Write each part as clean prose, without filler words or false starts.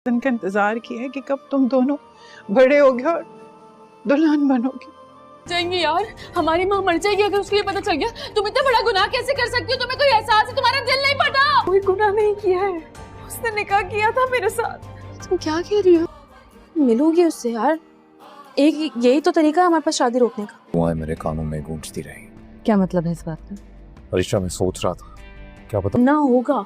दिन का इंतजार किया है कि कब तुम दोनों बड़े होगे और दुल्हन बनोगे। जाएंगे यार, हमारी माँ मर जाएगी अगर उसको ये पता चल गया। तुम इतना बड़ा गुनाह कैसे कर सकती हो? तुम्हें कोई एहसास है? तुम्हारा दिल नहीं पता? कोई गुनाह नहीं किया है, उसने निकाह किया था मेरे साथ। तुम क्या कह रही हो? मिलूंगी उससे यार, एक यही तो तरीका है हमारे पास शादी रोकने का। दुआएं मेरे कानों में गूंजती रही। क्या मतलब है इस बात का? अरिशा, मैं सोच रहा था, क्या पता ना होगा,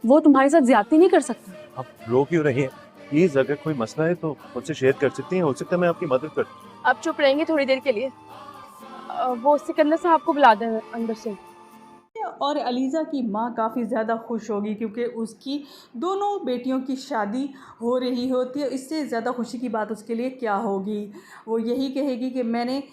वो तुम्हारे साथ ज्यादती नहीं कर सकता। आप रो क्यों रही हैं? प्लीज, अगर कोई मसला है तो मुझसे शेयर कर सकती हैं, हो सकता है मैं आपकी मदद कर। आप चुप रहेंगे थोड़ी देर के लिए? वो सिकंदर साहब को बुला दें अंदर से। और अलीज़ा की माँ काफ़ी ज़्यादा खुश होगी क्योंकि उसकी दोनों बेटियों की शादी हो रही होती है। इससे ज़्यादा खुशी की बात उसके लिए क्या होगी? वो यही कहेगी कि मैंने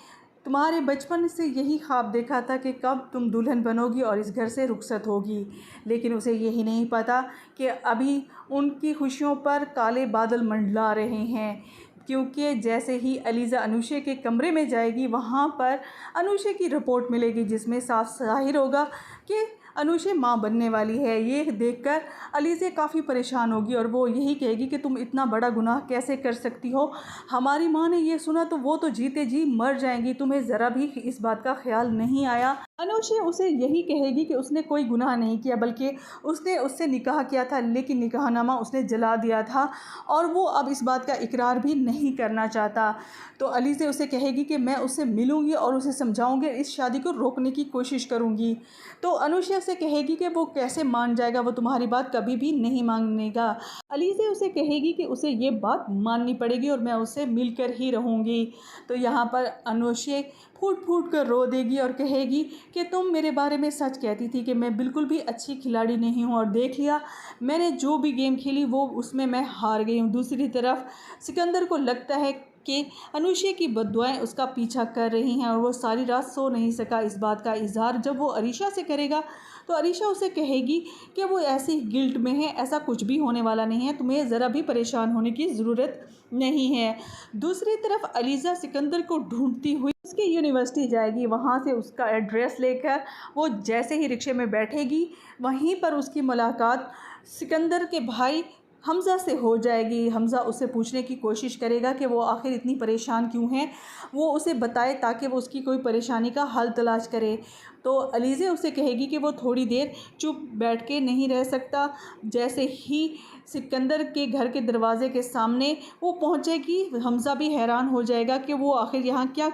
तुम्हारे बचपन से यही ख्वाब देखा था कि कब तुम दुल्हन बनोगी और इस घर से रुखसत होगी। लेकिन उसे यही नहीं पता कि अभी उनकी खुशियों पर काले बादल मंडला रहे हैं, क्योंकि जैसे ही अलीज़ा अनुषे के कमरे में जाएगी वहाँ पर अनुषे की रिपोर्ट मिलेगी जिसमें साफ ज़ाहिर होगा कि अनुषे माँ बनने वाली है। ये देखकर अलीज़ा काफ़ी परेशान होगी और वो यही कहेगी कि तुम इतना बड़ा गुनाह कैसे कर सकती हो? हमारी माँ ने ये सुना तो वो तो जीते जी मर जाएंगी, तुम्हें ज़रा भी इस बात का ख्याल नहीं आया। अनुषे उसे यही कहेगी कि उसने कोई गुनाह नहीं किया, बल्कि उसने उससे निकाह किया था, लेकिन निकाहनामा उसने जला दिया था और वो अब इस बात का इकरार भी नहीं करना चाहता। तो अलीज़ा उसे कहेगी कि मैं उससे मिलूँगी और उसे समझाऊँगी, इस शादी को रोकने की कोशिश करूँगी। तो अनुषा से कहेगी कि वो कैसे मान जाएगा, वो तुम्हारी बात कभी भी नहीं मानेगा। अलीज़ा उसे कहेगी कि उसे ये बात माननी पड़ेगी और मैं उससे मिलकर ही रहूँगी। तो यहाँ पर अनुषा फूट फूट कर रो देगी और कहेगी कि तुम मेरे बारे में सच कहती थी कि मैं बिल्कुल भी अच्छी खिलाड़ी नहीं हूँ, और देख लिया मैंने जो भी गेम खेली वो उसमें मैं हार गई हूँ। दूसरी तरफ सिकंदर को लगता है कि अनुषा की बद्दुआएं उसका पीछा कर रही हैं और वो सारी रात सो नहीं सका। इस बात का इजहार जब वो अरीशा से करेगा तो अरीशा उसे कहेगी कि वो ऐसी गिल्ट में है, ऐसा कुछ भी होने वाला नहीं है, तुम्हें ज़रा भी परेशान होने की ज़रूरत नहीं है। दूसरी तरफ अलीज़ा सिकंदर को ढूंढती हुई उसकी यूनिवर्सिटी जाएगी। वहाँ से उसका एड्रेस लेकर वो जैसे ही रिक्शे में बैठेगी वहीं पर उसकी मुलाकात सिकंदर के भाई हमज़ा से हो जाएगी। हमज़ा उससे पूछने की कोशिश करेगा कि वो आखिर इतनी परेशान क्यों है, वो उसे बताए ताकि वो उसकी कोई परेशानी का हल तलाश करे। तो अलीज़ा उसे कहेगी कि वो थोड़ी देर चुप बैठ के नहीं रह सकता। जैसे ही सिकंदर के घर के दरवाजे के सामने वो पहुंचेगी, हमज़ा भी हैरान हो जाएगा कि वो आखिर यहाँ क्या